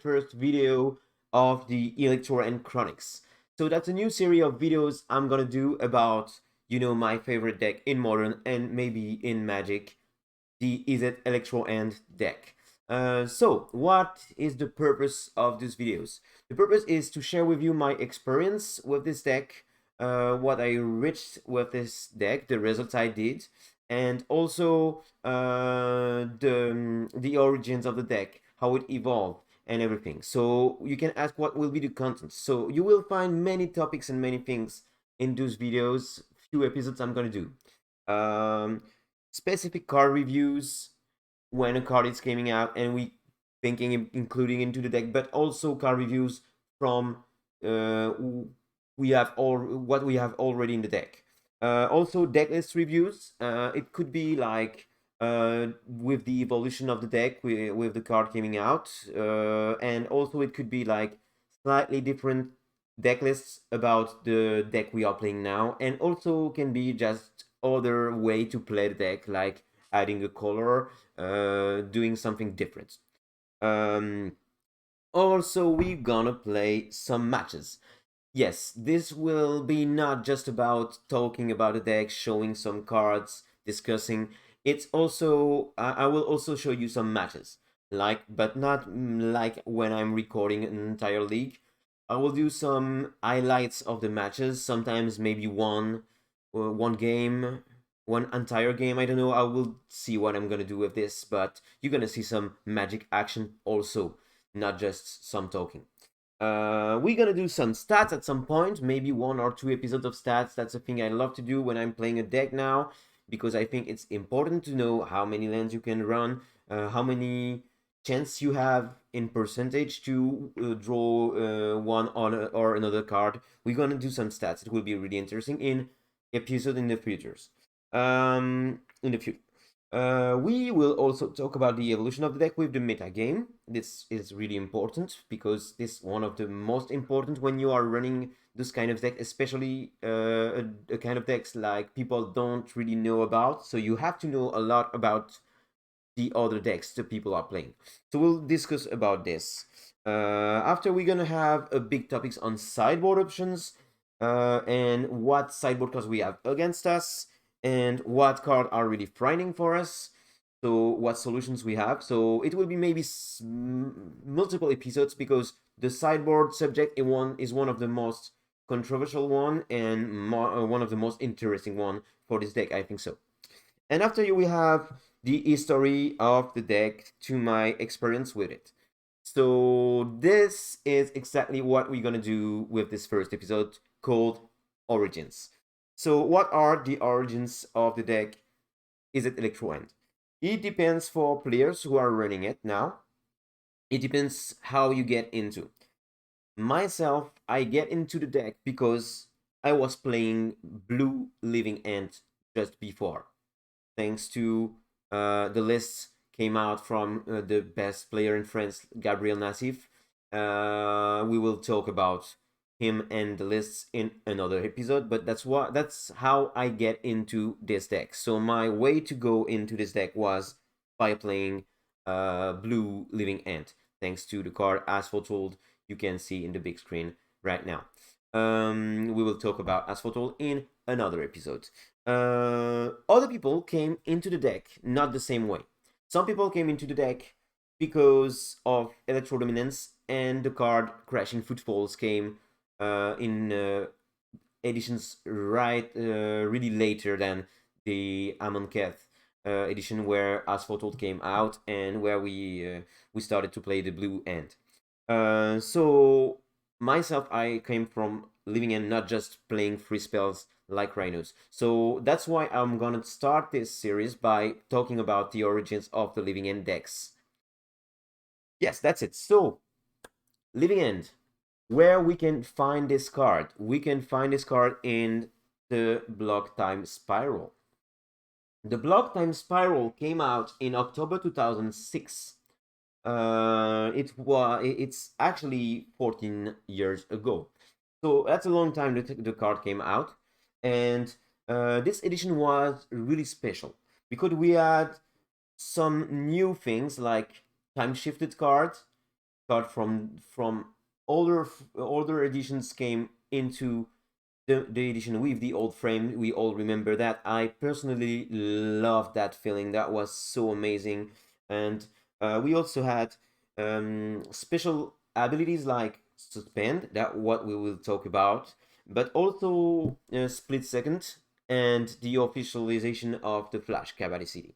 first video of the ElectroEnd Chronicles. So that's a new series of videos I'm gonna do about, my favorite deck in Modern and maybe in Magic, the Izzet Electro End deck. So what is the purpose of these videos? The purpose is to share with you my experience with this deck, what I reached with this deck, the results I did, and also the origins of the deck, how it evolved, and everything. So you can ask what will be the content. So you will find many topics and many things in those videos, few episodes I'm gonna do. Specific card reviews when a card is coming out, and we thinking including into the deck, but also card reviews from what we have already in the deck. Also deck list reviews. It could be like with the evolution of the deck with the card coming out, and also it could be like slightly different deck lists about the deck we are playing now, and also can be just other way to play the deck, like adding a color, doing something different. Also, we're gonna play some matches. Yes, this will be not just about talking about the deck, showing some cards, discussing. It's also I will also show you some matches, but not like when I'm recording an entire league. I will do some highlights of the matches. Sometimes maybe one game, one entire game. I don't know. I will see what I'm gonna do with this, but you're gonna see some magic action also, not just some talking. We're gonna do some stats at some point, maybe 1 or 2 episodes of stats. That's a thing I love to do when I'm playing a deck now, because I think it's important to know how many lands you can run, how many chance you have in percentage to draw one or another card. We're gonna do some stats. It will be really interesting in episode in the futures. In the future. We will also talk about the evolution of the deck with the meta game. This is really important because this is one of the most important when you are running this kind of deck, especially a kind of decks like people don't really know about. So you have to know a lot about the other decks the people are playing. So we'll discuss about this. After we're gonna have a big topics on sideboard options and what sideboard cards we have against us and what cards are really frightening for us. So what solutions we have. So it will be maybe multiple episodes because the sideboard subject is one of the most controversial one and one of the most interesting one for this deck. I think so. And after you, we have the history of the deck to my experience with it. So this is exactly what we're gonna do with this first episode called Origins. So what are the origins of the deck Izzet Electro End? It depends for players who are running it now. It depends how you get into. Myself, I get into the deck because I was playing Blue Living End just before. Thanks to the lists came out from the best player in France, Gabriel Nassif. We will talk about him and the lists in another episode, but that's how I get into this deck. So my way to go into this deck was by playing Blue Living End, thanks to the card as foretold you can see in the big screen right now. We will talk about as foretold in another episode. Other people came into the deck not the same way. Some people came into the deck because of Electro Dominance, and the card Crashing Footfalls came in editions really later than the Amonkhet edition where As Foretold came out and where we started to play the Blue End. So myself, I came from Living End, not just playing free spells like Rhinos. So that's why I'm gonna start this series by talking about the origins of the Living End decks. Yes, that's it. So, Living End, where we can find this card? We can find this card in the Block Time Spiral. The Block Time Spiral came out in October 2006. It's actually 14 years ago. So that's a long time the card came out. And this edition was really special because we had some new things like time shifted cards, card from older editions came into the edition with the old frame. We all remember that. I personally loved that feeling. That was so amazing. And we also had special abilities like suspend, that what we will talk about, but also split second and the officialization of the flash capacity.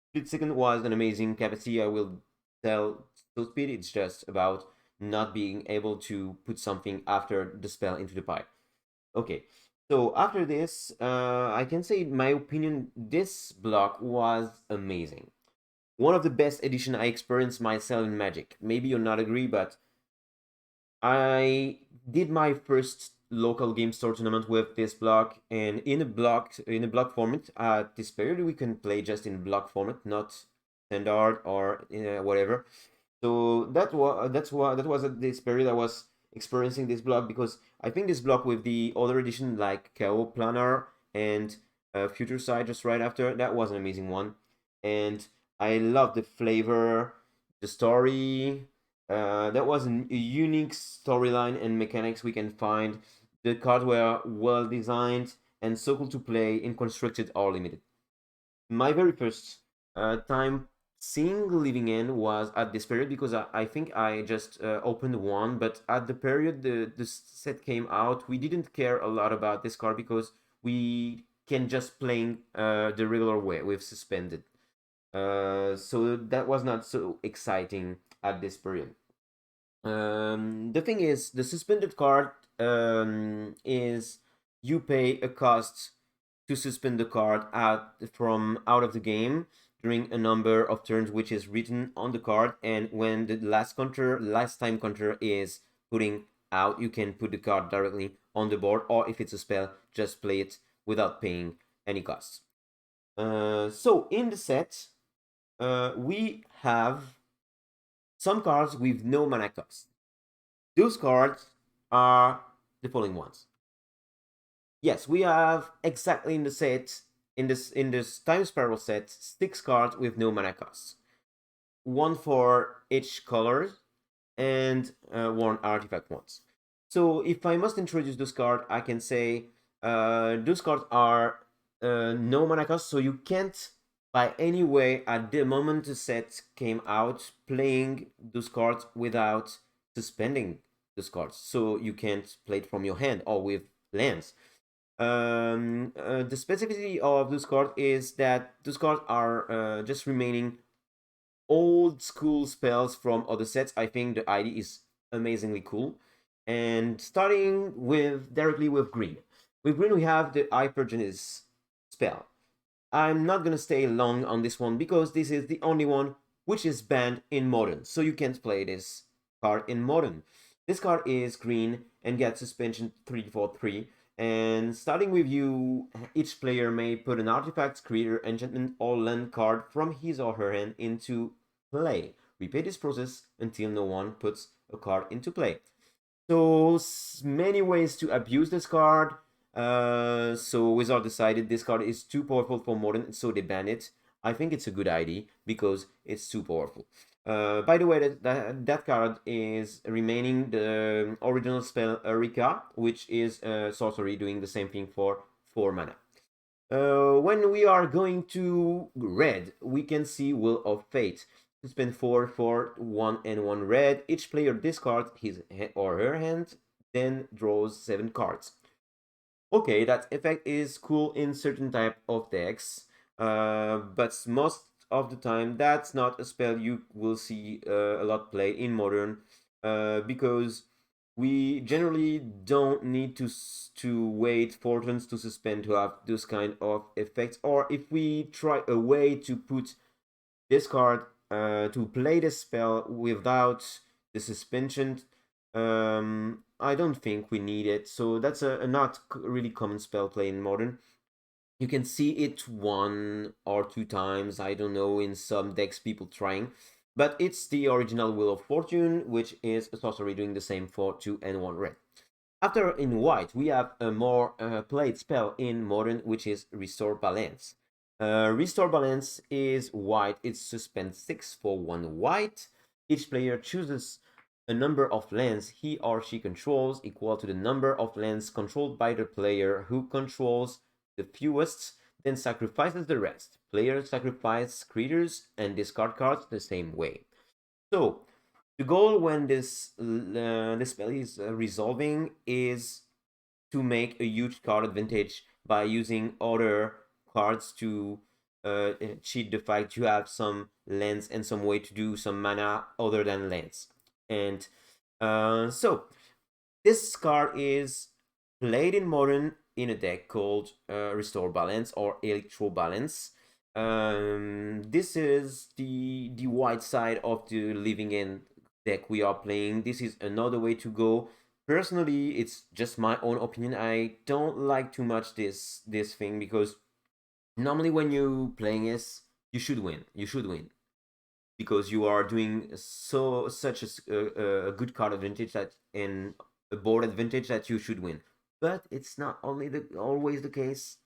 Split second was an amazing capacity. I will tell so speed. It's just about not being able to put something after the spell into the pipe. Okay, so after this, I can say, in my opinion, this block was amazing. One of the best edition I experienced myself in Magic. Maybe you'll not agree, but I did my first local game store tournament with this block, and in a block format. At this period, we can play just in block format, not standard or whatever. So that was at this period I was experiencing this block, because I think this block with the other edition like KO Planar and Future Side just right after, that was an amazing one, and I love the flavor, the story. That was a unique storyline and mechanics we can find. The cards were well designed and so cool to play in constructed or limited. My very first time seeing Living End was at this period, because I think I just opened one, but at the period the set came out, we didn't care a lot about this card because we can just playing the regular way with suspended. So that was not so exciting at this period. The thing is, the suspended card is you pay a cost to suspend the card out of the game during a number of turns, which is written on the card. And when the last time counter is putting out, you can put the card directly on the board, or if it's a spell, just play it without paying any costs. So in the set, we have some cards with no mana cost. Those cards are the following ones. Yes, we have exactly in the set, in this time spiral set, 6 cards with no mana cost. One for each color, and one artifact once. So if I must introduce those cards, I can say those cards are no mana cost, so you can't by any way at the moment the set came out playing those cards without suspending those cards. So you can't play it from your hand or with lands. The specificity of those cards is that those cards are just remaining old school spells from other sets. I think the idea is amazingly cool. And starting with directly with green. With green, we have the Hypergenesis spell. I'm not gonna stay long on this one because this is the only one which is banned in modern, so you can't play this card in modern. This card is green and gets suspension 3/3. And starting with you, each player may put an artifact, creature, enchantment, or land card from his or her hand into play. Repeat this process until no one puts a card into play. So many ways to abuse this card. So Wizard decided this card is too powerful for modern, so they banned it. I think it's a good idea because it's too powerful. By the way, that card is remaining the original spell Erika, which is sorcery doing the same thing for 4 mana. When we are going to red, we can see Will of Fate. To spend 4 for 1 and 1 red, each player discards his or her hand, then draws 7 cards. Okay, that effect is cool in certain type of decks, but most of the time that's not a spell you will see a lot play in modern, because we generally don't need to wait 4 turns to suspend to have those kind of effects. Or if we try a way to put this card to play the spell without the suspension, I don't think we need it. So that's a not really common spell play in modern. You can see it 1 or 2 times, I don't know, in some decks people trying. But it's the original Wheel of Fortune, which is a sorcery doing the same for 2 and 1 red. After in white, we have a more played spell in modern, which is Restore Balance. Restore Balance is white. It's suspend 6 for 1 white. Each player chooses a number of lands he or she controls equal to the number of lands controlled by the player who controls the fewest, then sacrifices the rest. Players sacrifice creatures and discard cards the same way. So, the goal when this spell is resolving is to make a huge card advantage by using other cards to cheat the fact you have some lands and some way to do some mana other than lands. And so this card is played in modern in a deck called Restore Balance or Electro Balance. This is the white side of the Living End deck we are playing. This is another way to go. Personally, it's just my own opinion. I don't like too much this thing because normally when you playing this, you should win. You should win because you are doing such a good card advantage that and a board advantage that you should win. But it's not only always the case.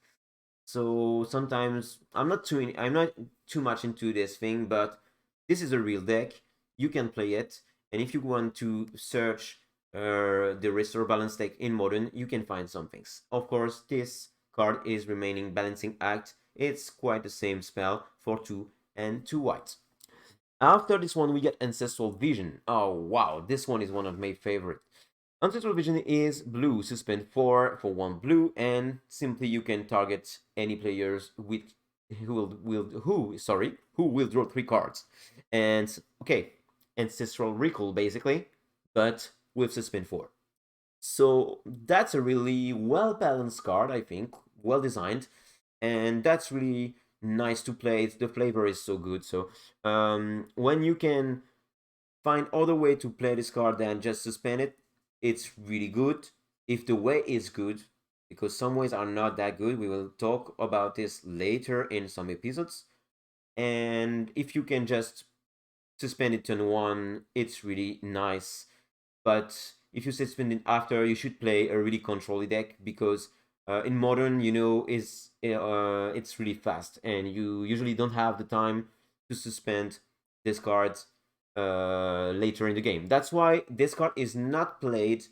So sometimes I'm not too much into this thing, but this is a real deck. You can play it, and if you want to search the Restore Balance deck in Modern, you can find some things. Of course, this card is Remaining Balancing Act. It's quite the same spell for 2 and 2 whites. After this one, we get Ancestral Vision. Oh wow, this one is one of my favorite. Ancestral Vision is blue, suspend 4 for 1 blue, and simply you can target any players with who will draw 3 cards. And okay, Ancestral Recall basically, but with suspend 4. So that's a really well balanced card, I think, well designed, and that's really nice to play. The flavor is so good. So when you can find other way to play this card than just suspend it, it's really good. If the way is good, because some ways are not that good, we will talk about this later in some episodes. And if you can just suspend it turn 1, it's really nice. But if you suspend it after, you should play a really controlly deck because in modern, it's really fast and you usually don't have the time to suspend this card later in the game. That's why this card is not played.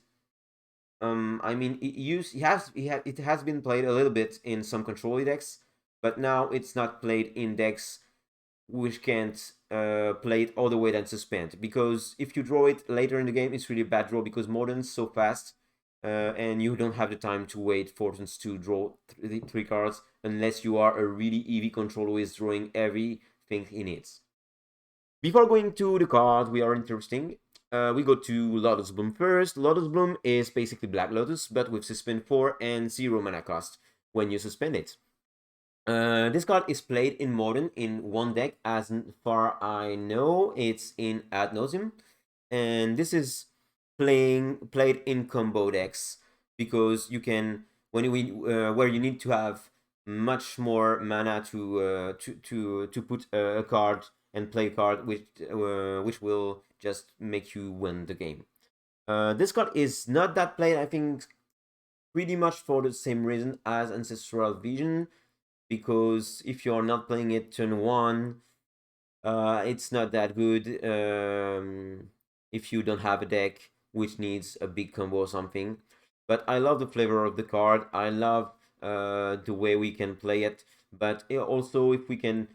I mean, it has been played a little bit in some control decks, but now it's not played in decks which can't play it all the way than suspend. Because if you draw it later in the game, it's really a bad draw because Modern's so fast, and you don't have the time to wait for turns to draw 3 cards unless you are a really EV controller who is drawing everything in it. Before going to the card we are interesting, we go to Lotus Bloom first. Lotus Bloom is basically Black Lotus, but with suspend 4 and 0 mana cost when you suspend it. This card is played in Modern in one deck, as far I know, it's in Ad Nauseam. And this is played in combo decks because you can where you need to have much more mana to put a card and play a card which will just make you win the game. This card is not that played, I think, pretty much for the same reason as Ancestral Vision, because if you're not playing it turn 1, it's not that good if you don't have a deck which needs a big combo or something. But I love the flavor of the card. I love the way we can play it. But also, if we can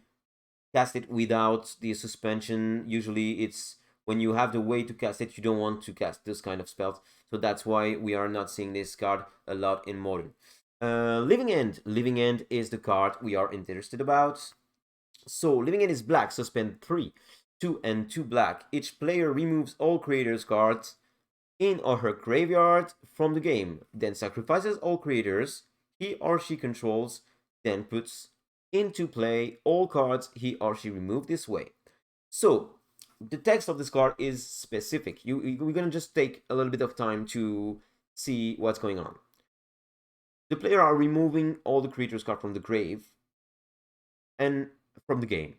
cast it without the suspension, usually it's when you have the way to cast it, you don't want to cast this kind of spells. So that's why we are not seeing this card a lot in Modern. Living End. Living End is the card we are interested about. So, Living End is black, so spend 3, 2 and 2 black. Each player removes all creators' cards in or her graveyard from the game, then sacrifices all creators he or she controls, then puts into play all cards he or she removed this way. So, the text of this card is specific. We're gonna just take a little bit of time to see what's going on. The player are removing all the creators' card from the grave and from the game.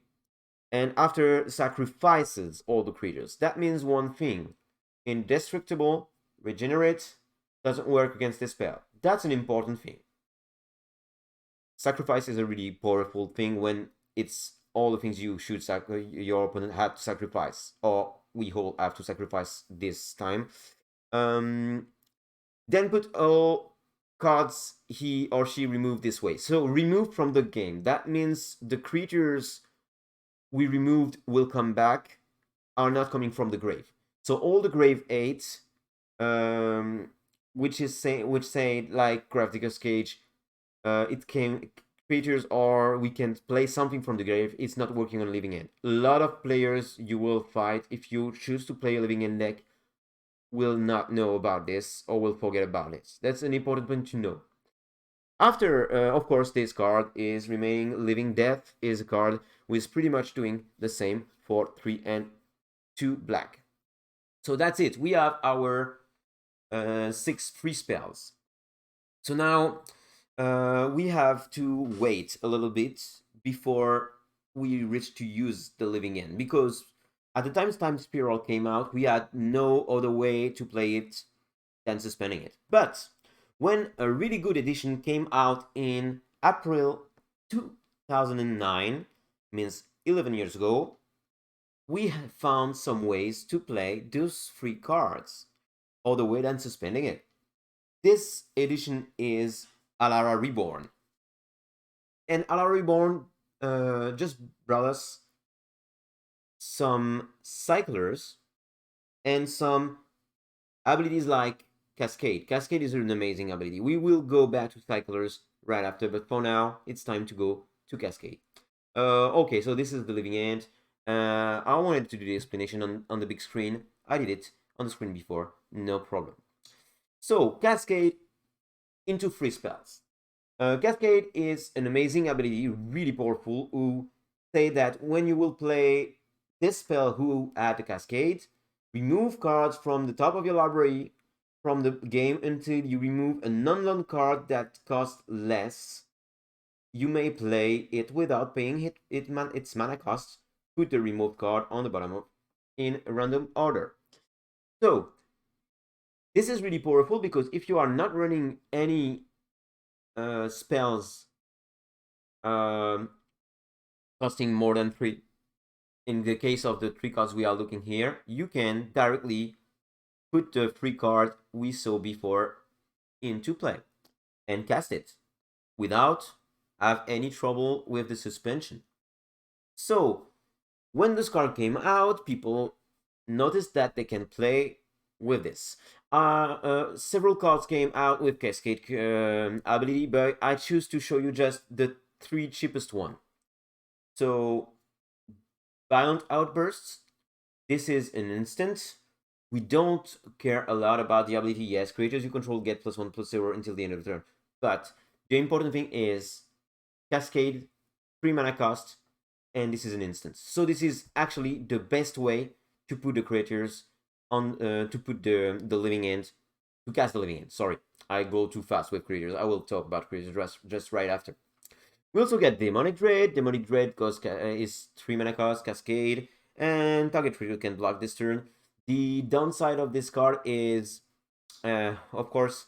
And after sacrifices all the creatures. That means one thing. Indestructible, regenerate, doesn't work against this spell. That's an important thing. Sacrifice is a really powerful thing when it's all the things you should your opponent had to sacrifice, or we all have to sacrifice this time. Then put all cards he or she removed this way. So removed from the game. That means the creatures we removed will come back, are not coming from the grave. So all the grave 8, which say like Grafticus Cage, it came creatures, or we can play something from the grave. It's not working on Living End. A lot of players you will fight if you choose to play a Living End deck will not know about this or will forget about it. That's an important point to know. After, of course, this card is remaining. Living Death is a card who is pretty much doing the same for 3 and 2 black. So that's it. We have our 6 free spells. So now we have to wait a little bit before we reach to use the Living End, because at the time Spiral came out, we had no other way to play it than suspending it. But when a really good edition came out in April 2009, means 11 years ago, we have found some ways to play those free cards other way than suspending it. This edition is Alara Reborn. And Alara Reborn just brought us some cyclers and some abilities like Cascade. Cascade is an amazing ability. We will go back to cyclers right after, but for now, it's time to go to Cascade. Okay, so this is the Living End. I wanted to do the explanation on the big screen. I did it on the screen before, no problem. So, Cascade into free spells. Cascade is an amazing ability, really powerful, who say that when you will play this spell who add the Cascade, remove cards from the top of your library from the game until you remove a non-land card that costs less. You may play it without paying its mana cost. Put the removed card on the bottom in a random order. So, this is really powerful because if you are not running any spells costing more than 3, in the case of the 3 cards we are looking here, you can directly put the free card we saw before into play and cast it without have any trouble with the suspension. So when this card came out, people noticed that they can play with this. Several cards came out with Cascade ability, but I choose to show you just the 3 cheapest one. So Violent Outbursts, this is an instant. We don't care a lot about the ability. Yes, creatures you control get +1/+0 until the end of the turn. But the important thing is Cascade, 3 mana cost, and this is an instant. So this is actually the best way to put the creatures on, to put the Living End, to cast the Living End. Sorry, I go too fast with creatures. I will talk about creatures just right after. We also get Demonic Dread. Demonic Dread is 3 mana cost, Cascade, and target creature can block this turn. The downside of this card is, of course,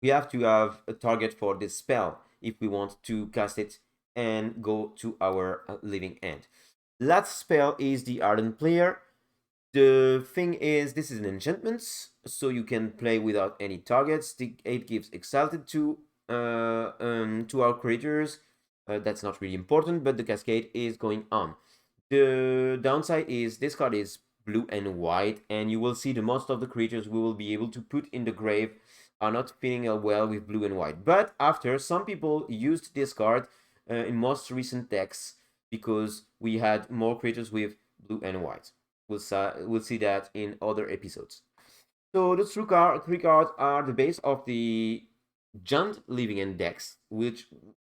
we have to have a target for this spell if we want to cast it and go to our Living End. Last spell is the Ardent Player. The thing is, this is an enchantment, so you can play without any targets. It gives Exalted to our creatures. That's not really important, but the Cascade is going on. The downside is this card is blue and white, and you will see the most of the creatures we will be able to put in the grave are not fitting well with blue and white. But after, some people used this card in most recent decks because we had more creatures with blue and white. We'll see that in other episodes. So the 3 cards are the base of the Jund Living End decks, which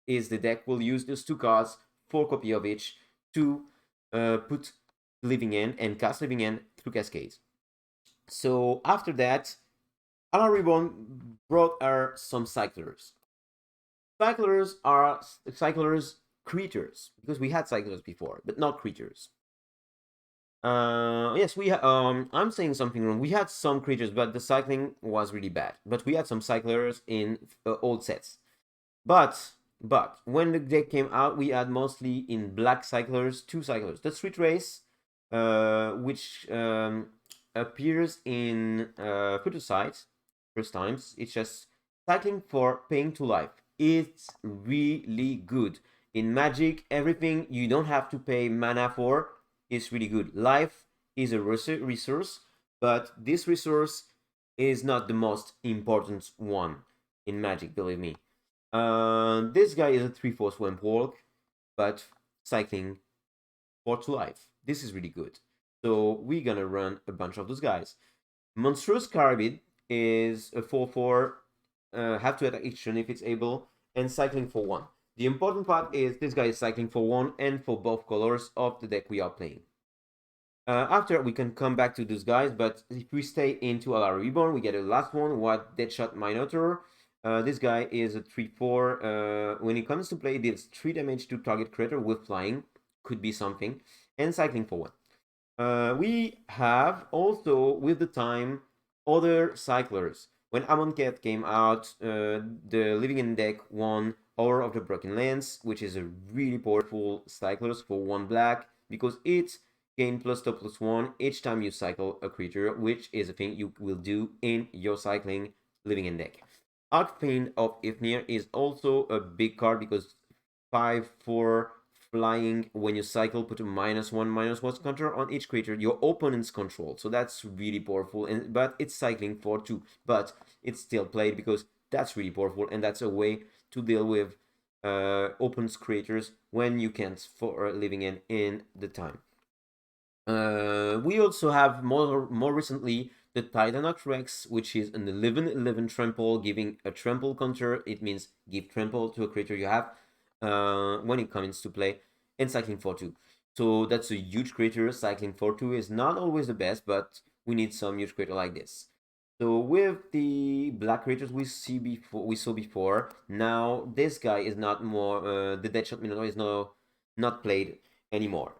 is the deck will use those 2 cards, 4 copy of each, to put Living End and cast Living End through Cascade. So after that, Alara Reborn brought her some cyclers. Cyclers are creatures, because we had cyclers before, but not creatures. Yes, I'm saying something wrong. We had some creatures, but the cycling was really bad. But we had some cyclers in old sets. But when the deck came out, we had mostly in black cyclers 2 cyclers. The Street Race, which appears in Future Sight first times. It's just cycling for paying to life. It's really good. In Magic, everything you don't have to pay mana for is really good. Life is a resource, but this resource is not the most important one in Magic, believe me. This guy is a 3/4 Swamp Walk, but cycling for to life. This is really good. So we're gonna run a bunch of those guys. Monstrous Carabid is a 4/4, have to attack each turn if it's able, and cycling for 1. The important part is this guy is cycling for 1 and for both colors of the deck we are playing. After we can come back to those guys, but if we stay into Alara Reborn, we get a last one, what Deadshot Minotaur. This guy is a 3/4. When it comes to play, it deals 3 damage to target creature with flying, could be something, and cycling for 1. We have also, with the time, other cyclers. When Amonkhet came out, the Living End deck won Hour of the Broken Lance, which is a really powerful cyclers for 1 black, because it gain +2/+1 each time you cycle a creature, which is a thing you will do in your cycling Living End deck. Archfiend of Ifnir is also a big card because 5/4 flying when you cycle, put a -1/-1 counter on each creature your opponent's control. So that's really powerful, but it's cycling for 2. But it's still played because that's really powerful, and that's a way to deal with opponent's creatures when you can't for Living in the time. We also have more recently the Titanox Rex, which is an 11/11 trample, giving a trample counter. It means give trample to a creature you have when it comes to play, and cycling for 2. So that's a huge creature. Cycling for 2 is not always the best, but we need some huge creature like this. So with the black creatures we saw before, now this guy is not more the Deadshot Minotaur is not played anymore.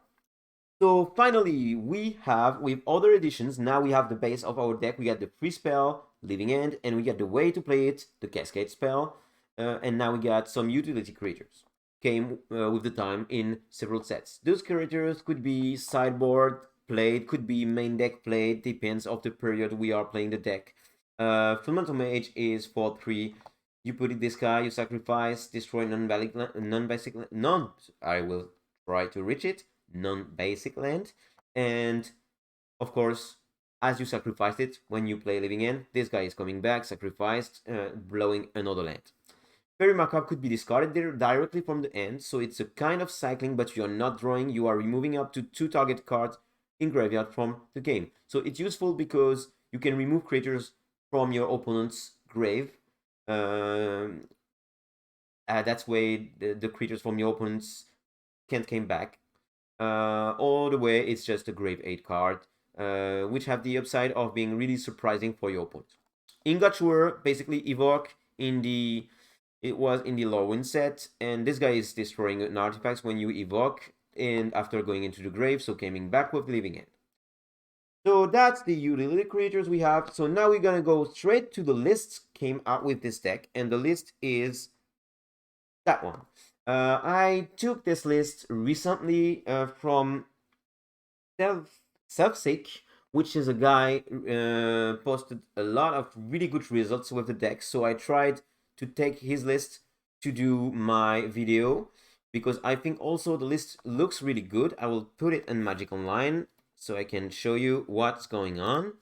So finally, we have, with other editions, now we have the base of our deck. We got the free spell, Living End, and we got the way to play it, the Cascade spell, and now we got some utility creatures. Came with the time in several sets. Those creatures could be sideboard played, could be main deck played, depends of the period we are playing the deck. Fundamental Mage is for 3. You put it this guy, you sacrifice, destroy I will try to reach it, non-basic land, and of course, as you sacrifice it when you play Living End, this guy is coming back, sacrificed, blowing another land. Fairy Macabre could be discarded directly from the end, so it's a kind of cycling, but you are not drawing, you are removing up to 2 target cards in graveyard from the game. So it's useful because you can remove creatures from your opponent's grave. That's way the creatures from your opponents can't come back. All the way, it's just a grave 8 card, which have the upside of being really surprising for your opponent. Ingotsure basically evoke it was in the Lorwyn set, and this guy is destroying an artifact when you evoke, and after going into the grave, so coming back with Living End. So that's the utility creatures we have. So now we're gonna go straight to the list came out with this deck, and the list is that one. I took this list recently from SELFEISEK, which is a guy posted a lot of really good results with the deck. So I tried to take his list to do my video because I think also the list looks really good. I will put it in Magic Online so I can show you what's going on.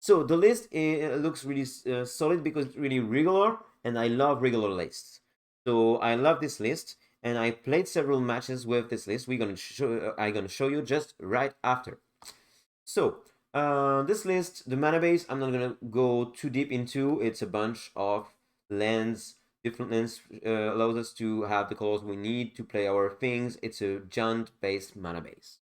So the list looks really solid because it's really regular, and I love regular lists. So I love this list, and I played several matches with this list. I'm gonna show you just right after. So this list, the mana base, I'm not gonna go too deep into. It's a bunch of lands. Different lands allows us to have the colors we need to play our things. It's a giant-based mana base.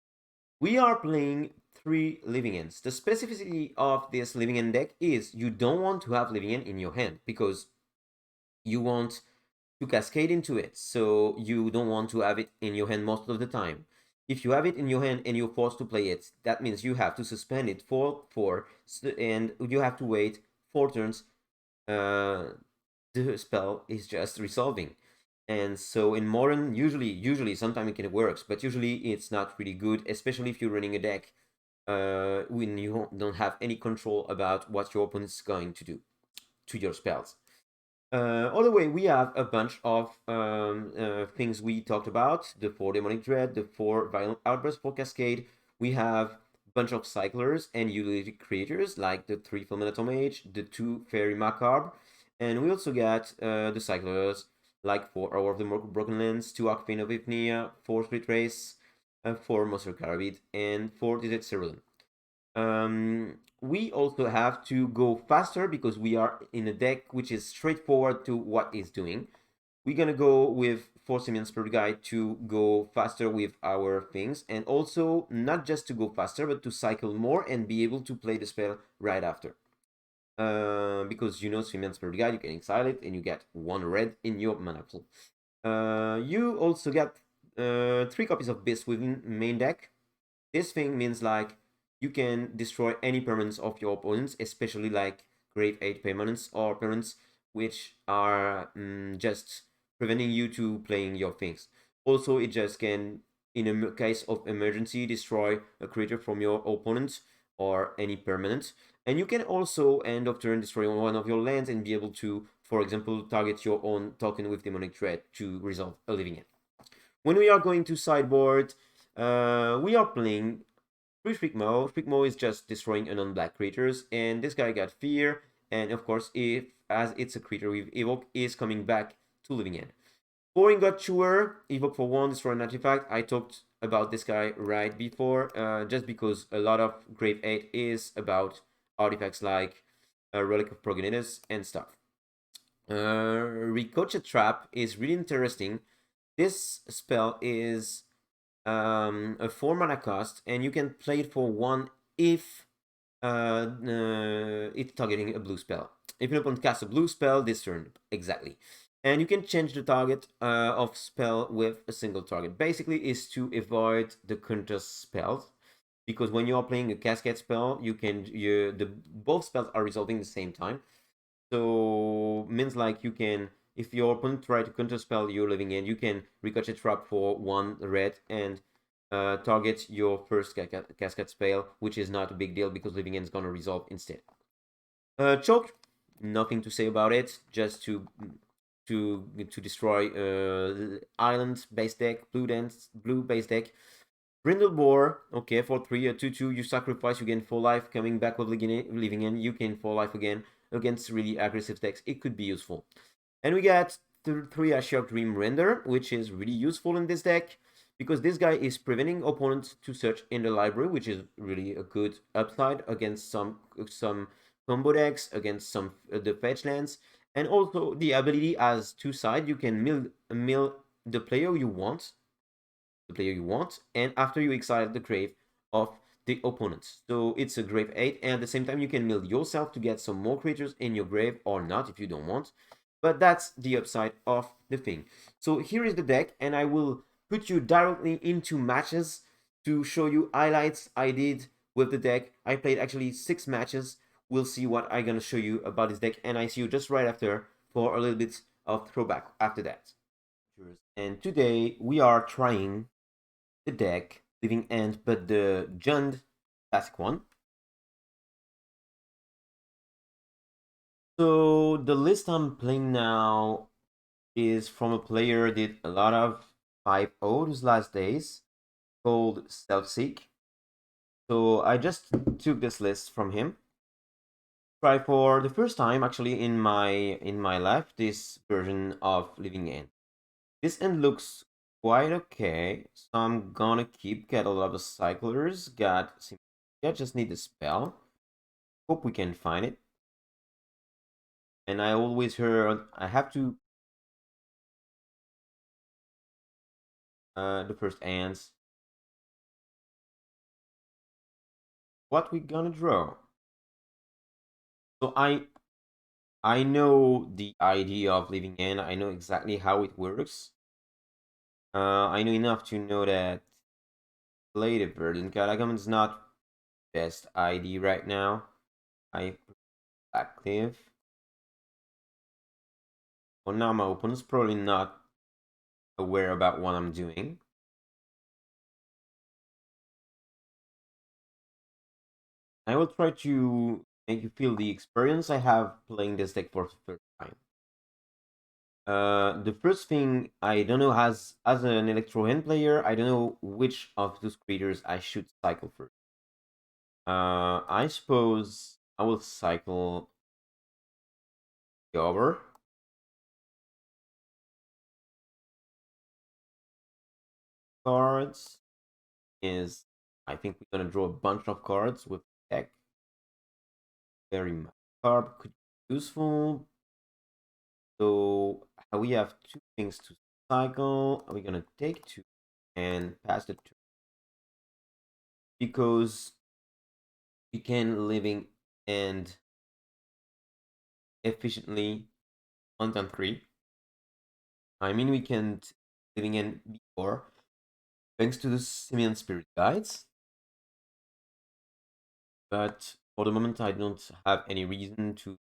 We are playing 3 Living Ends. The specificity of this Living End deck is you don't want to have Living End in your hand because you want to cascade into it, so you don't want to have it in your hand most of the time. If you have it in your hand and you're forced to play it, that means you have to suspend it for 4, and you have to wait 4 turns. The spell is just resolving. And so in modern, usually sometimes it works, but usually it's not really good, especially if you're running a deck when you don't have any control about what your opponent's going to do to your spells. Other way, we have a bunch of things we talked about: the 4 Demonic Dread, the 4 Violent Outburst, 4 Cascade. We have a bunch of cyclers and utility creators like the 3 Fulminator Mage, the 2 Fairy Macabre, and we also got the cyclers like 4 Hour of the Broken Lands, 2 Arcane of Ifnia, 4 Split Race, 4 Monster Carabid, and 4 Izzet Cerulean. We also have to go faster because we are in a deck which is straightforward to what it's doing. We're gonna go with 4 Simeon's per guide to go faster with our things, and also not just to go faster, but to cycle more and be able to play the spell right after. Because you know Simeon's per guide, you can exile it and you get 1 red in your mana pool. You also get 3 copies of Beast within main deck. This thing means like you can destroy any permanents of your opponents, especially like Grave 8 permanents or permanents which are just preventing you to playing your things. Also, it just can, in a case of emergency, destroy a creature from your opponent or any permanent. And you can also end of turn destroy one of your lands and be able to, for example, target your own token with Demonic Dread to resolve a living end. When we are going to sideboard, we are playing 3 Frigmo. Frigmo is just destroying non-black creatures, and this guy got Fear, and of course, if as it's a creature with Evoke, is coming back to living end. 4 Ingot Chewer, Evoke for 1, destroy an artifact. I talked about this guy right before, just because a lot of Grave 8 is about artifacts like Relic of Progenitus and stuff. Ricochet Trap is really interesting. This spell is a 4 mana cost, and you can play it for 1 if it's targeting a blue spell. If an opponent casts a blue spell this turn, exactly. And you can change the target of spell with a single target. Basically, is to avoid the counter spells, because when you are playing a cascade spell, both spells are resolving the same time. So means like you can, if your opponent try to counterspell your living end, you can Ricochet Trap for 1 red and target your first cascade spell, which is not a big deal because living end is gonna resolve instead. Choke, nothing to say about it, just to destroy island base deck, blue base deck. Brindlebore, okay, for 3, a 2/2, you sacrifice, you gain 4 life, coming back with living end, you gain 4 life again. Against really aggressive decks, it could be useful. And we got 3 Ashiok Dream Render, which is really useful in this deck, because this guy is preventing opponents to search in the library, which is really a good upside against some combo decks, against some the fetch lands. And also the ability has 2 sides. You can mill the player you want, and after you exile the grave of the opponent. So it's a grave 8, and at the same time you can mill yourself to get some more creatures in your grave, or not if you don't want. But that's the upside of the thing. So here is the deck, and I will put you directly into matches to show you highlights I did with the deck. I played actually 6 matches. We'll see what I'm gonna show you about this deck, and I see you just right after for a little bit of throwback after that. And today we are trying the deck Living End, but the Jund classic one. So the list I'm playing now is from a player did a lot of 5-0 his last days, called SELFEISEK. So I just took this list from him. Try for the first time actually in my life this version of Living End. This end looks quite okay, so I'm gonna get a lot of cyclers. Just need a spell. Hope we can find it. And I always heard I have to the first ants. What we gonna draw? So I know the idea of living in. I know exactly how it works. I know enough to know that play the Verdant Catacomb is not best ID right now. I active. Well, now my opponent's probably not aware about what I'm doing. I will try to make you feel the experience I have playing this deck for the first time. The first thing, I don't know, as an ElectroEnd player, I don't know which of those creatures I should cycle first. I suppose I will cycle the over. Cards is, I think we're gonna draw a bunch of cards with deck. Very much card could be useful. So we have two things to cycle. We're gonna take two and pass the turn because we can living and efficiently on turn 3. I mean, we can living in before thanks to the Simian Spirit Guides. But for the moment, I don't have any reason to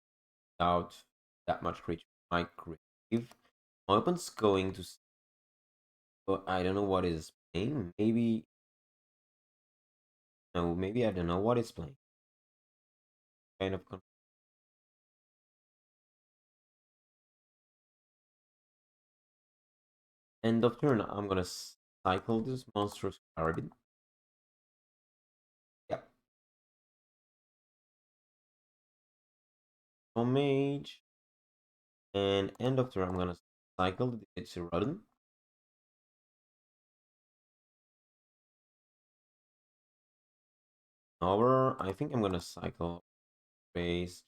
doubt that much creature my grave. My opponent's going to. But I don't know what is playing. Maybe. No, maybe I don't know what it's playing. Kind of. End of turn, I'm gonna cycle this monstrous carabin. Yep. So mage. And end of turn, I'm gonna cycle it's a rodent. Over, I think I'm gonna cycle base.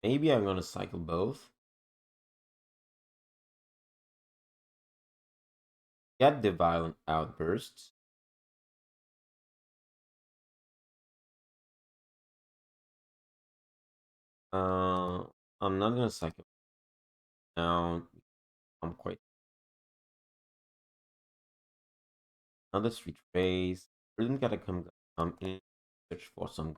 Maybe I'm gonna cycle both. Get the violent outbursts. Uh, I'm not gonna cycle now. I'm quite another street phase. Prison gotta come in, search for some.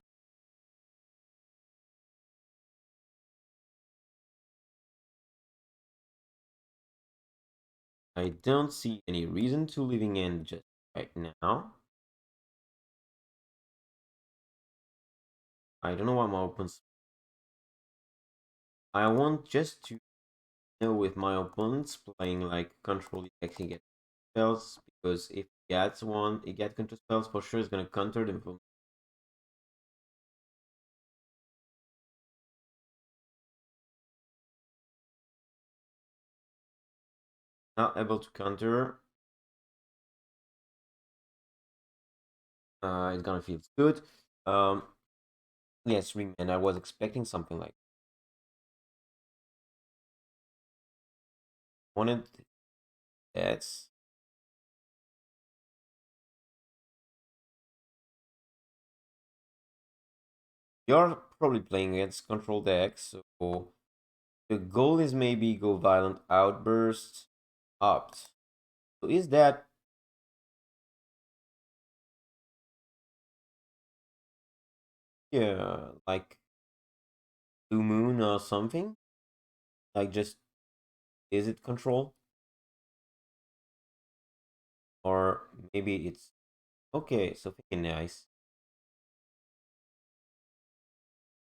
I don't see any reason to living in just right now. I don't know why my opponent's. I want just to know with my opponents playing like control decks and get spells, because if he gets one, he gets counter spells for sure. Is gonna counter them from. Not able to counter. It's gonna feel good. Um, yes, Ringman. I was expecting something like wanted. That's you're probably playing against control decks, so the goal is maybe go violent outburst, opt. So is that yeah like Blue Moon or something? Like just is it control? Or maybe it's okay, so thinking nice.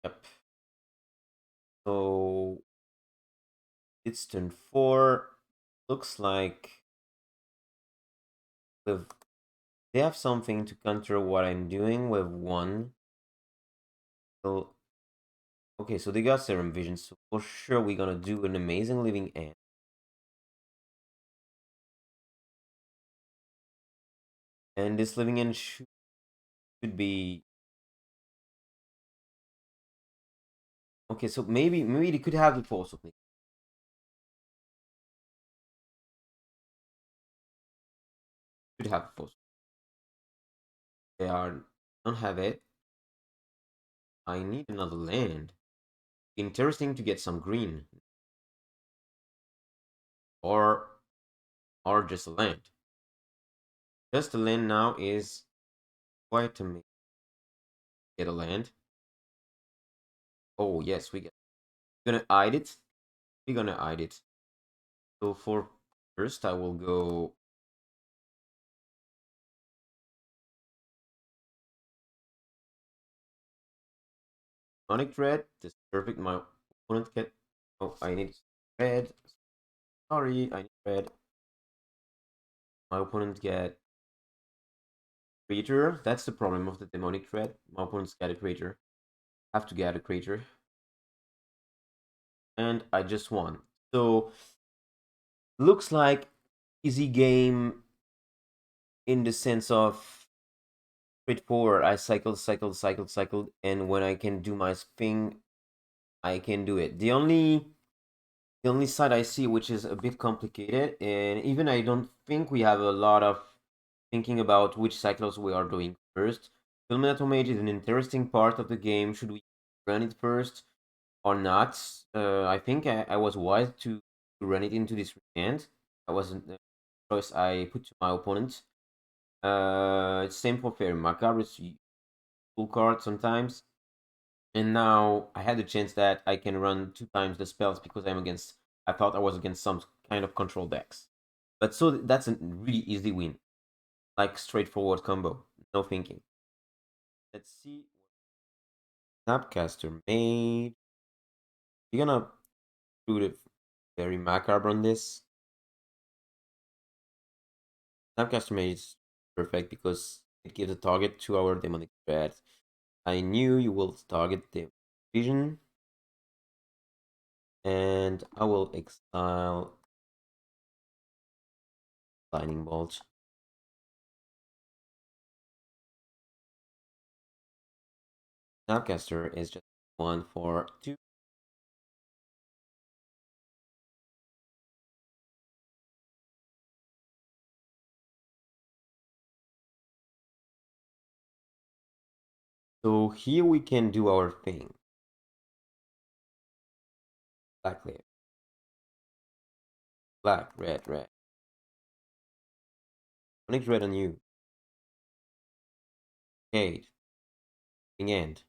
Yep. So it's turn 4. Looks like with they have something to counter what I'm doing with 1. So okay, so they got Serum Vision, so for sure we're gonna do an amazing living end. And this living end should be okay, so maybe they could have the force of me. Could have the force. They are don't have it. I need another land. Interesting to get some green. Or just a land. Just a land now is quite to me. Get a land. Oh yes, we're gonna hide it. We're gonna hide it. So for first, I will go Sonic Red. This is perfect. My opponent get. Oh, I need red. Sorry, I need red. My opponent get creature. That's the problem of the demonic threat. My opponent's get a creature. Have to get a creature. And I just won. So looks like easy game in the sense of straightforward. I cycled, and when I can do my thing, I can do it. The only side I see which is a bit complicated, and even I don't think we have a lot of thinking about which cycles we are doing first. Fulminator Mage is an interesting part of the game. Should we run it first or not? I think I was wise to run it into this hand. That wasn't the choice I put to my opponent. Same for Fairy Macabre. Full card sometimes. And now I had the chance that I can run 2 times the spells because I thought I was against some kind of control decks. But so that's a really easy win. Like straightforward combo. No thinking. Let's see. Snapcaster made. You're gonna do the very macabre on this. Snapcaster made is perfect because it gives a target to our demonic threat. I knew you will target the vision. And I will exile Lightning Bolt. Snapcaster is just 1 for 2. So here we can do our thing. Black layer. Black, red, red. Onyx red on you. Jade. End.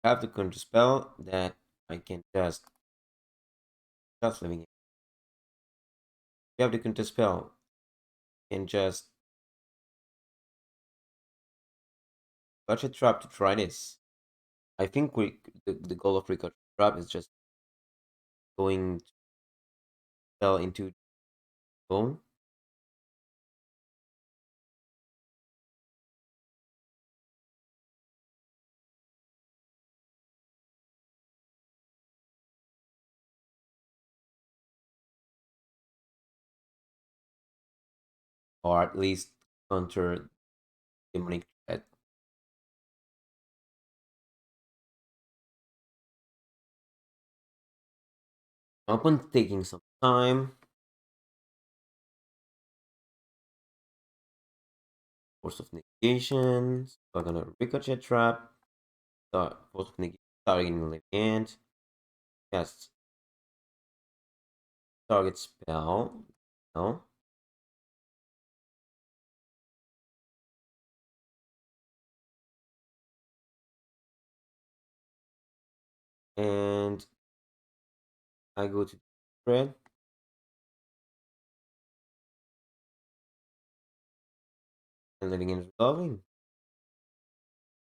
Have the counter spell that I can just living in. You have the counter spell and just touch a trap to try this. I think the goal of Ricochet trap is just going to spell into bone. Or at least counter demonic threat. Upon taking some time, force of negation, so I'm gonna ricochet trap, force of negation, targeting the left hand, cast target spell, no, and I go to spread, and letting in resolving.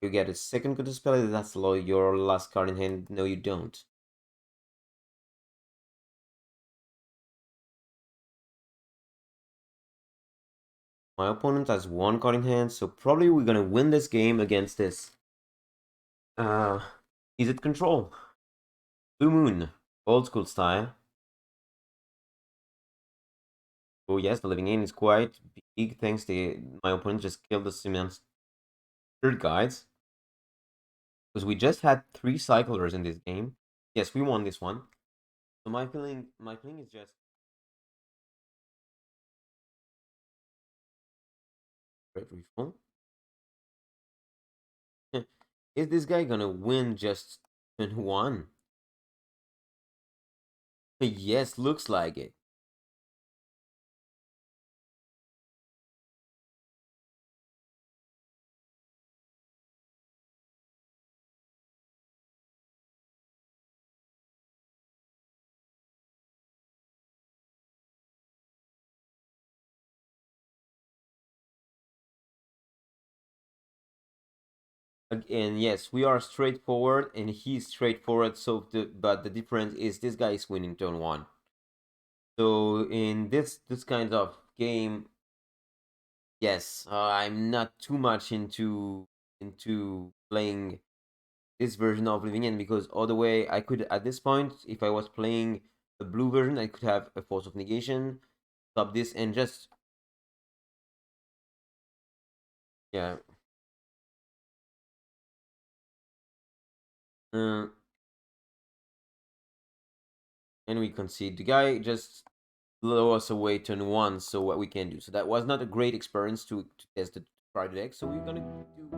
You get a second counter spell, that's your last card in hand. No, you don't. My opponent has 1 card in hand, so probably we're gonna win this game against this. Izzet Control. Blue Moon. Old school style. Oh yes, the living in is quite big. Thanks to my opponent just killed the Siemens third guides. Because we just had 3 cyclers in this game. Yes, we won this one. So my feeling is just great refill. Is this guy gonna win just in one? Yes, looks like it. Again, yes, we are straightforward and he's straightforward. So but the difference is this guy is winning turn 1. So in this kind of game, yes, I'm not too much into playing this version of Living End, because other way I could, at this point, if I was playing the blue version, I could have a Force of Negation, stop this, and just, yeah. Uh, and we concede. The guy just blow us away turn 1, so what we can do. So that was not a great experience to test the card deck, so we're gonna do...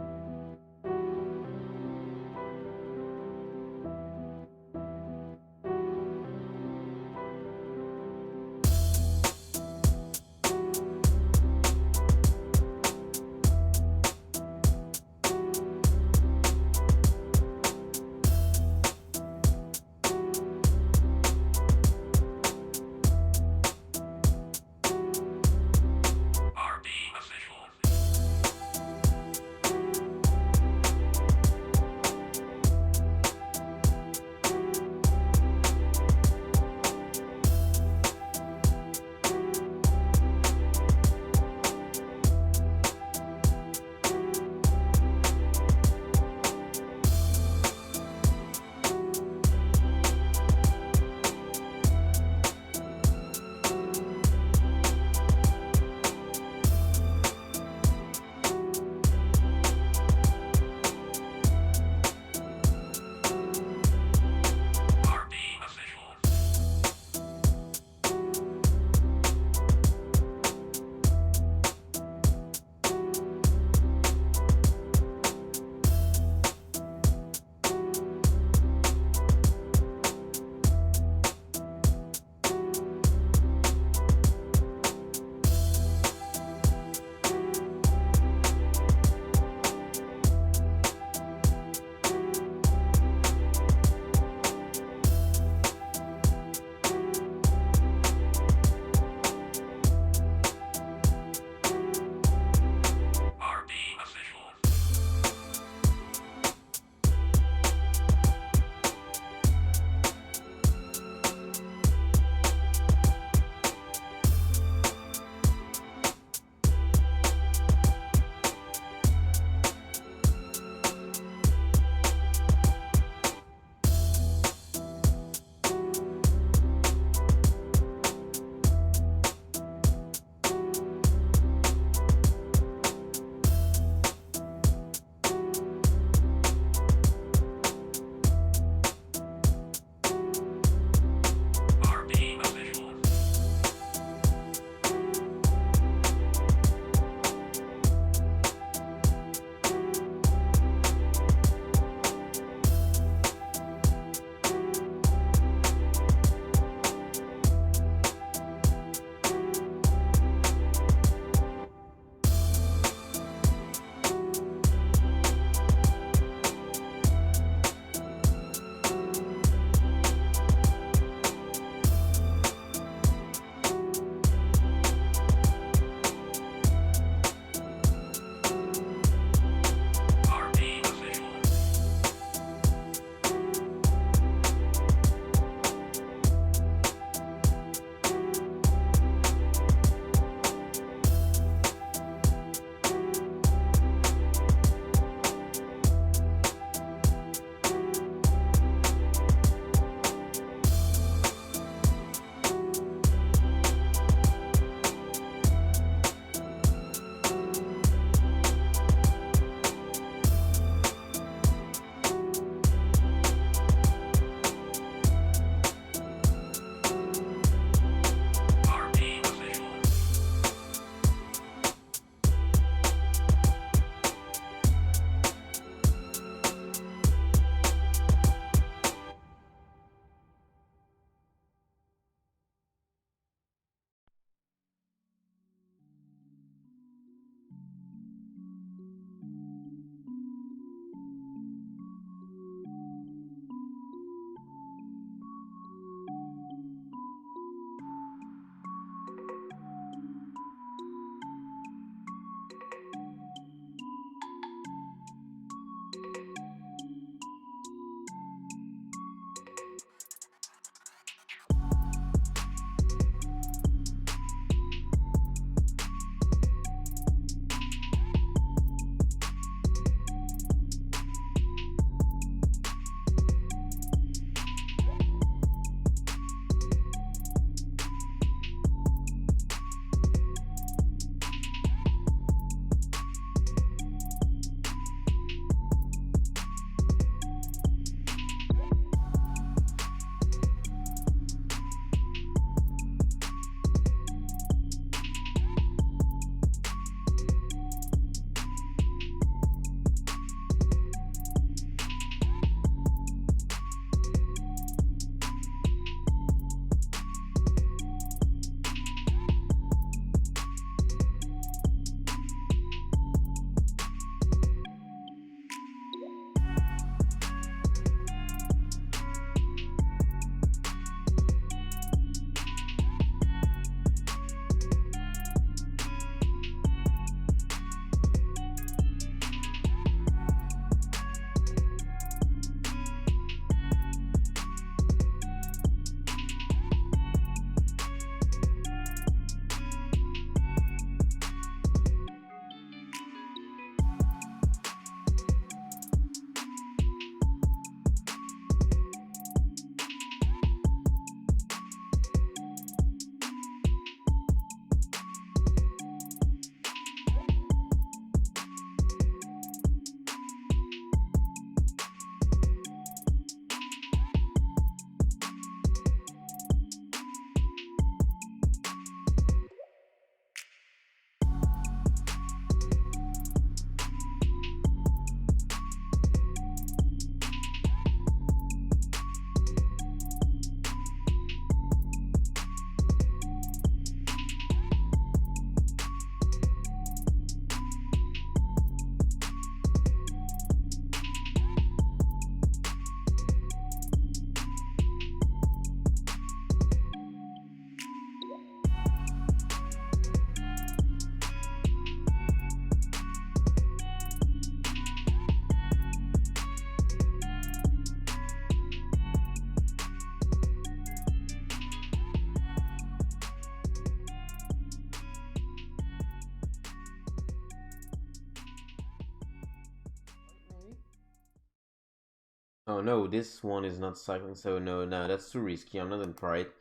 Oh no, this one is not cycling, so no, that's too risky. I'm not gonna try it.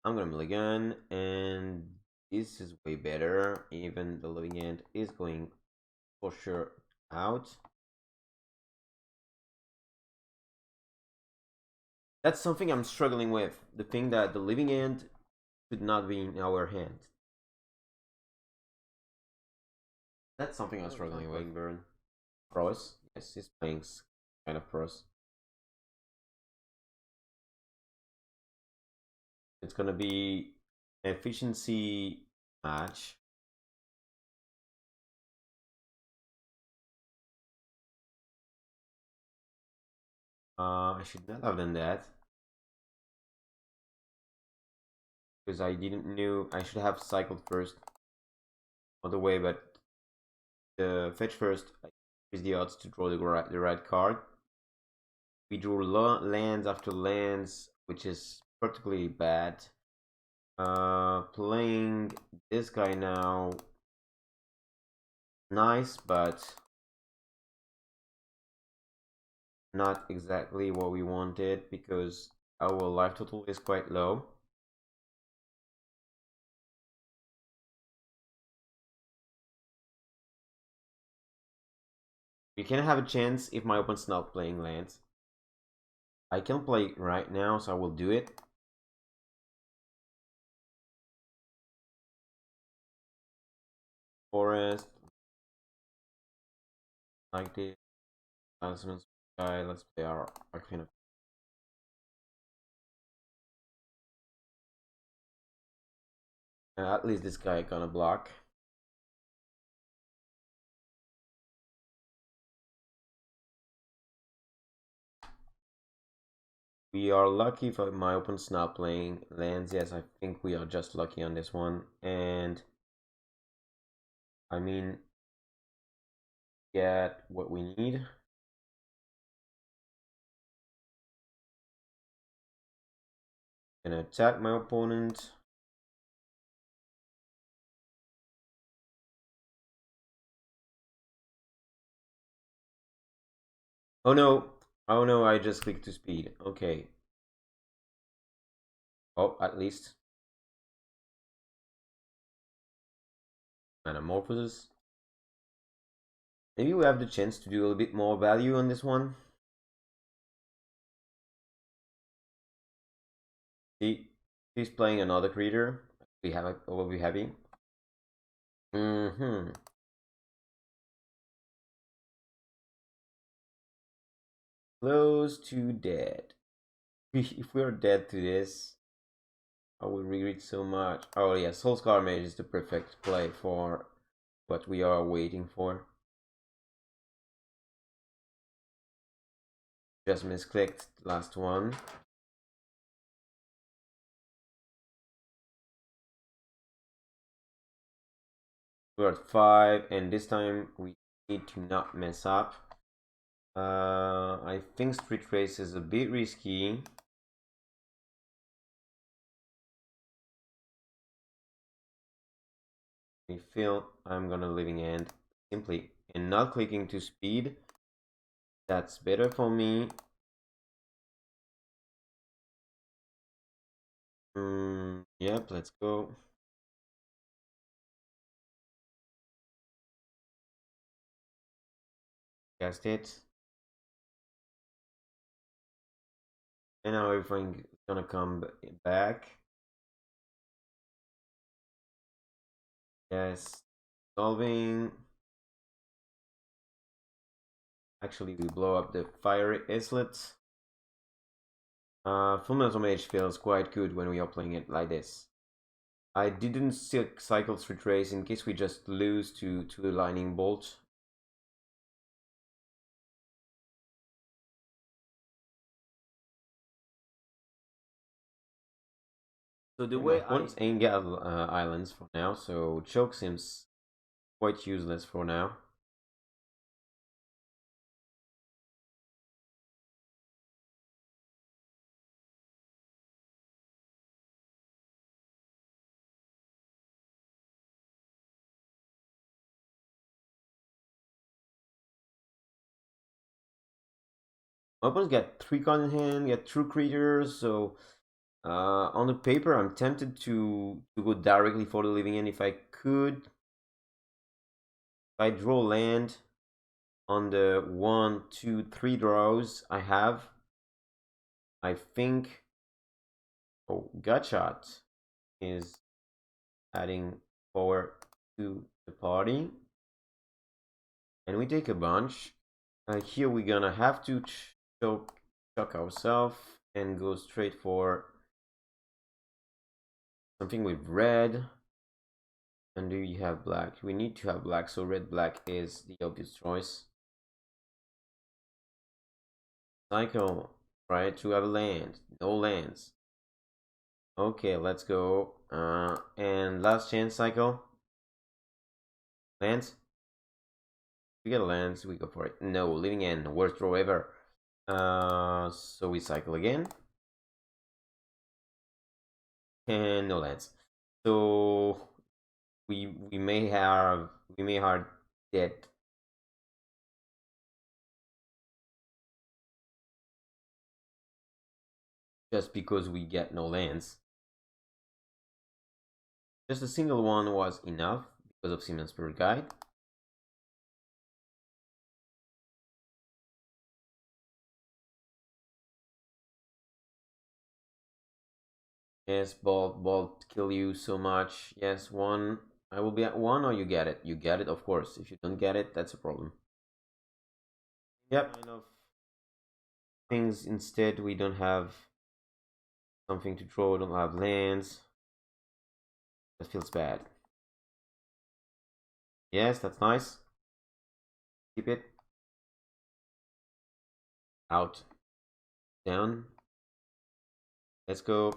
I'm gonna mulligan, and this is way better. Even the living end is going for sure out. That's something I'm struggling with. The thing that the living end should not be in our hand. That's something I'm struggling with, Burn. Pros? Yes, he's playing kind of pros. It's gonna be an efficiency match. I should not have done that. Because I didn't know I should have cycled first on the way, but the fetch first is the odds to draw the right card. We drew lands after lands, which is particularly bad. Playing this guy now, nice, but not exactly what we wanted because our life total is quite low. We can have a chance if my opponent's not playing lands. I can play right now, so I will do it. Forest, like this. Sky. Let's play our Arcane. At least this guy gonna block. We are lucky if my opponent's not playing lands. Yes, I think we are just lucky on this one. And I mean, get what we need. Gonna attack my opponent. Oh no! Oh no, I just clicked to speed. Okay. Oh, at least. Metamorphosis. Maybe we have the chance to do a little bit more value on this one. See, he's playing another creature. We'll be happy. Close to dead. If we are dead to this, I will regret so much. Oh yeah, Soul Scar Mage is the perfect play for what we are waiting for. Just misclicked last one. We're at 5, and this time we need to not mess up. I think Street Race is a bit risky. I feel I'm gonna living end simply and not clicking to speed. That's better for me. Yep, let's go. Cast it. And now everything is gonna come back. Yes, solving. Actually, we blow up the fiery islet. Fulminous Mage feels quite good when we are playing it like this. I didn't cycle Street Race in case we just lose to a Lightning Bolt. So the way I ain't got islands for now, so choke seems quite useless for now. My opponent's got 3 cards in hand, got 2 creatures, so on the paper I'm tempted to go directly for the living end if I could. If I draw land on the 1, 2, 3 draws I have, I think Gutshot is adding power to the party. And we take a bunch. Here we're gonna have to chuck ourselves and go straight for something with red. And do you have black? We need to have black, so red black is the obvious choice. Cycle, try to have a land. No lands. Okay, let's go. And last chance cycle. Lands. We get a lands, we go for it. No, living end, worst draw ever. So we cycle again. And no lands. So we may have dead. Just because we get no lands. Just a single one was enough because of Siemens Spirit Guide. Yes, Bolt kill you so much. Yes, one. I will be at 1 or you get it. You get it, of course. If you don't get it, that's a problem. Yep. Kind of things instead we don't have something to draw, don't have lands. That feels bad. Yes, that's nice. Keep it. Out. Down. Let's go.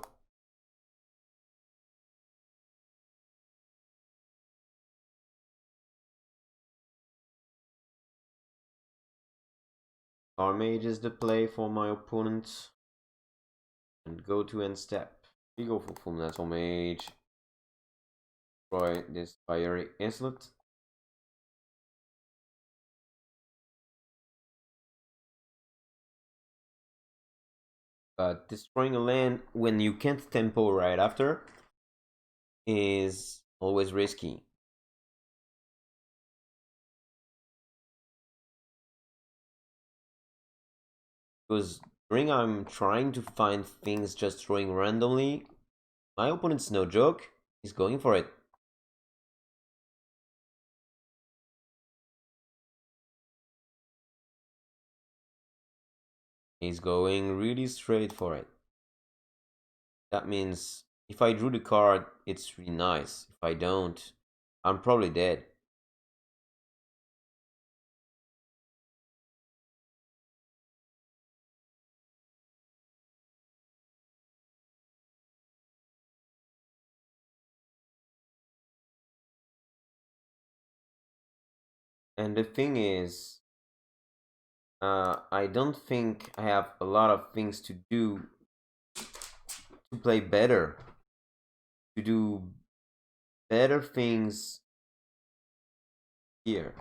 Our mage is the play for my opponent. And go to end step. We go for full metal mage. Destroy this fiery islet. But destroying a land when you can't tempo right after is always risky. Because during I'm trying to find things just drawing randomly, my opponent's no joke. He's going for it. He's going really straight for it. That means if I drew the card, it's really nice. If I don't, I'm probably dead. And the thing is, I don't think I have a lot of things to do to play better, to do better things here.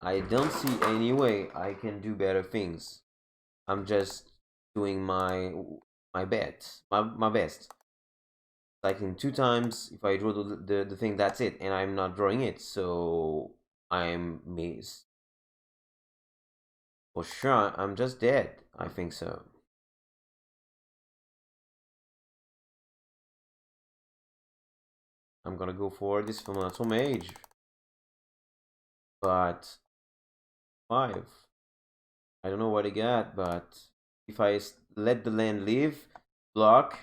I don't see any way I can do better things. I'm just doing my best, my best. Like in 2 times, if I draw the thing, that's it, and I'm not drawing it, so I'm missed. For sure, I'm just dead. I think so. I'm gonna go for this Fanato Mage. But 5. I don't know what I got, but if I let the land live, block,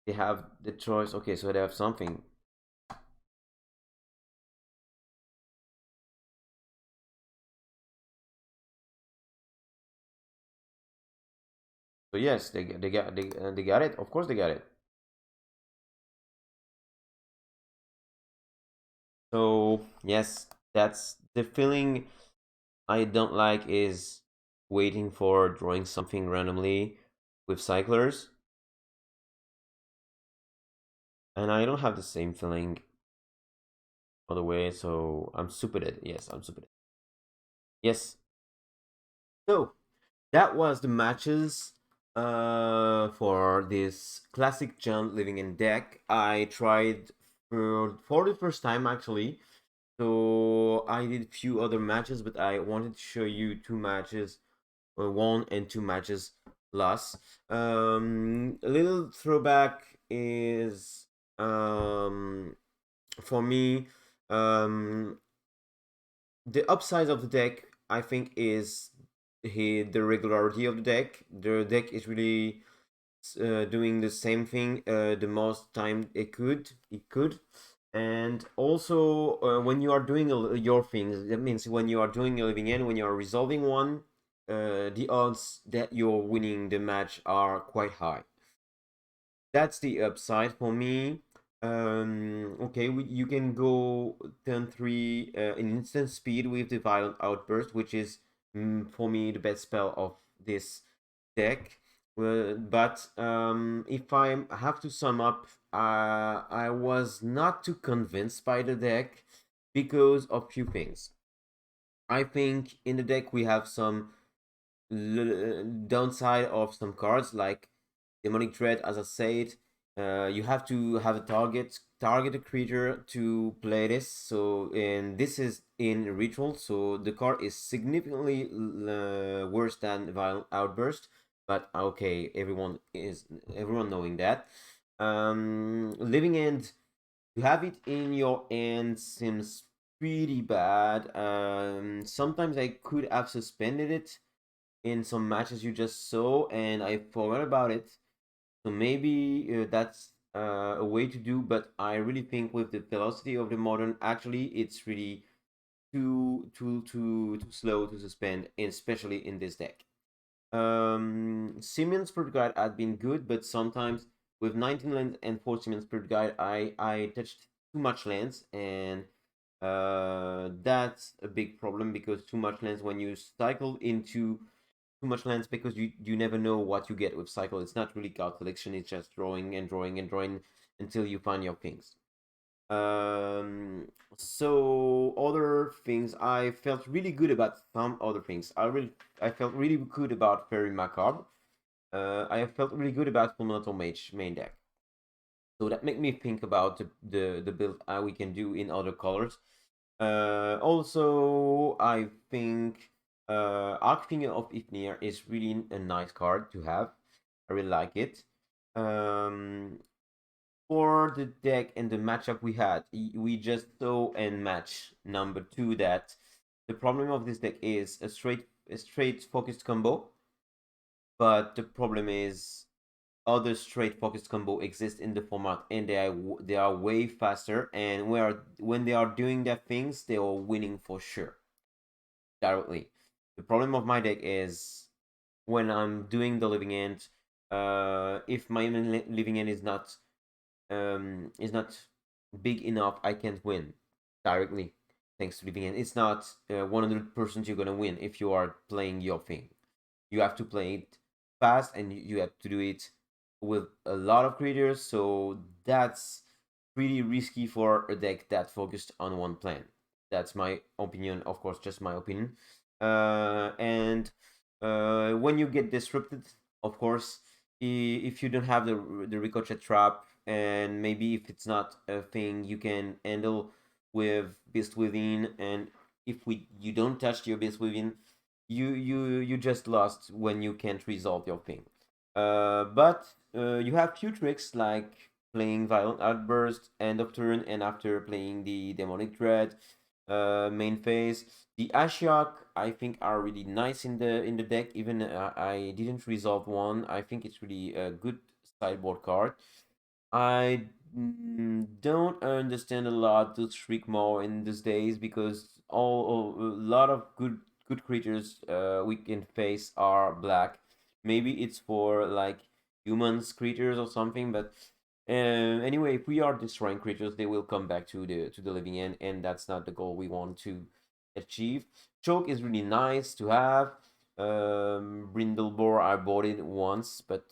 they have the choice. Okay, so they have something. So yes, they got it. Of course they got it. So yes, that's the feeling I don't like is waiting for drawing something randomly with cyclers. And I don't have the same feeling all the way, so I'm stupid. Yes, I'm stupid. Yes. So that was the matches for this classic John Living in deck. I tried for the first time actually. So I did a few other matches, but I wanted to show you two matches, one and two matches lost. A little throwback is for me um, the upside of the deck. I think is the regularity of the deck. The deck is really doing the same thing the most time it could, and also when you are doing your things, that means when you are doing a living end, when you are resolving one, the odds that you're winning the match are quite high. That's the upside for me. Okay, you can go turn 3 in instant speed with the violent outburst, which is for me the best spell of this deck. But if I have to sum up, I was not too convinced by the deck because of few things. I think in the deck we have some downside of some cards like Demonic Dread, as I said. You have to have a target a creature to play this. So, and this is in ritual, so the card is significantly worse than Violent Outburst. But okay, everyone knowing that. Living End, to have it in your hand seems pretty bad. Sometimes I could have suspended it in some matches you just saw, and I forgot about it. So maybe that's a way to do, but I really think with the velocity of the modern, actually, it's really too slow to suspend, especially in this deck. Simeon Spirit Guide had been good, but sometimes with 19 lands and 4 Simeon Spirit Guide, I touched too much lands, and that's a big problem because too much lands when you cycle into too much lands, because you never know what you get with cycle. It's not really card collection, it's just drawing and drawing and drawing until you find your things. So other things, I felt really good about some other things. I felt really good about Fairy Macabre. I felt really good about Fulminator Mage main deck. So that made me think about the build we can do in other colors. Also, I think Archfinger of Ifnir is really a nice card to have. I really like it. For the deck and the matchup we had, we just saw in match number 2 that the problem of this deck is a straight focused combo, but the problem is other straight focused combo exist in the format, and they are way faster, and when they are doing their things, they are winning for sure directly. The problem of my deck is when I'm doing the living end, if my living end is not big enough, I can't win directly thanks to living end. It's not 100% you're gonna win if you are playing your thing. You have to play it fast, and you have to do it with a lot of creatures, so that's pretty risky for a deck that focused on one plan. That's my opinion, of course, just my opinion. And when you get disrupted, of course, if you don't have the ricochet trap, and maybe if it's not a thing you can handle with Beast Within, and if you don't touch your Beast Within, you just lost when you can't resolve your thing. But you have few tricks like playing Violent Outburst end of turn, and after playing the Demonic Dread main phase. The Ashiok I think are really nice in the deck. Even I didn't resolve one. I think it's really a good sideboard card. I don't understand a lot to Shriek more in these days, because a lot of good creatures we can face are black. Maybe it's for like humans creatures or something, but anyway, if we are destroying creatures, they will come back to the living end, and that's not the goal we want to achieve. Choke is really nice to have. Brindlebore, I bought it once, but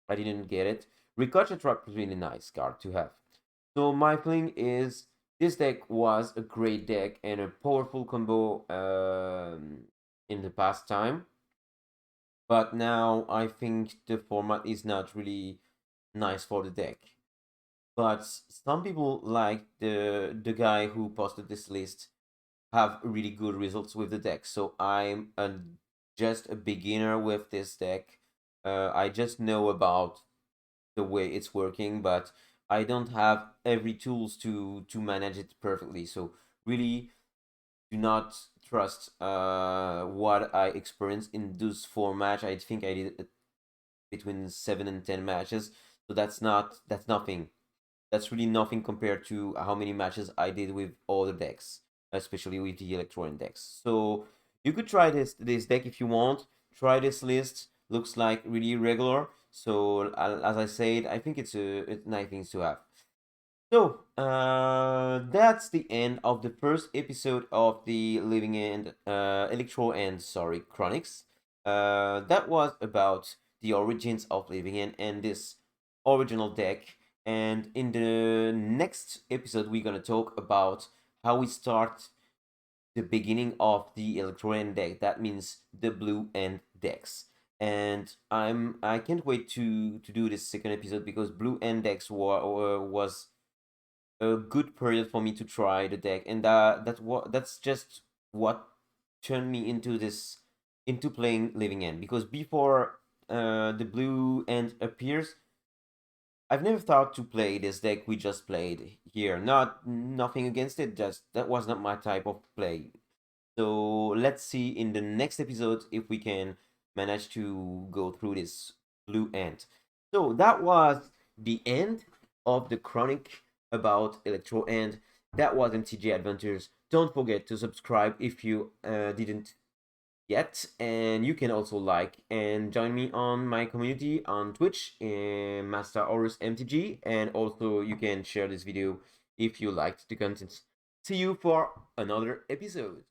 I didn't get it. Ricochet Trap is really nice card to have. So my feeling is this deck was a great deck and a powerful combo in the past time. but now I think the format is not really nice for the deck. But some people, like the guy who posted this list, have really good results with the deck. So just a beginner with this deck. I just know about the way it's working, but I don't have every tools to manage it perfectly. So really, do not trust what I experienced in those 4 matches. I think I did between 7 and 10 matches. So that's nothing. That's really nothing compared to how many matches I did with other decks, especially with the ElectroEnd decks. So you could try this deck if you want. Try this list. Looks like really regular. So as I said, I think it's nice things to have. So that's the end of the first episode of the Living End Electro End Chronics. That was about the origins of Living End and this original deck. And in the next episode, we're gonna talk about how we start the beginning of the Electro End deck. That means the blue end decks. And I can't wait to do this second episode because blue end decks was a good period for me to try the deck, and that's just what turned me into playing Living End. Because before the blue end appears, I've never thought to play this deck we just played here. Nothing against it, just that was not my type of play. So let's see in the next episode if we can manage to go through this blue end. So that was the end of the chronic about Electro End. That was MTG Adventures. Don't forget to subscribe if you didn't yet, and you can also like and join me on my community on Twitch in Mastahorus MTG, and also you can share this video if you liked the content. See you for another episode.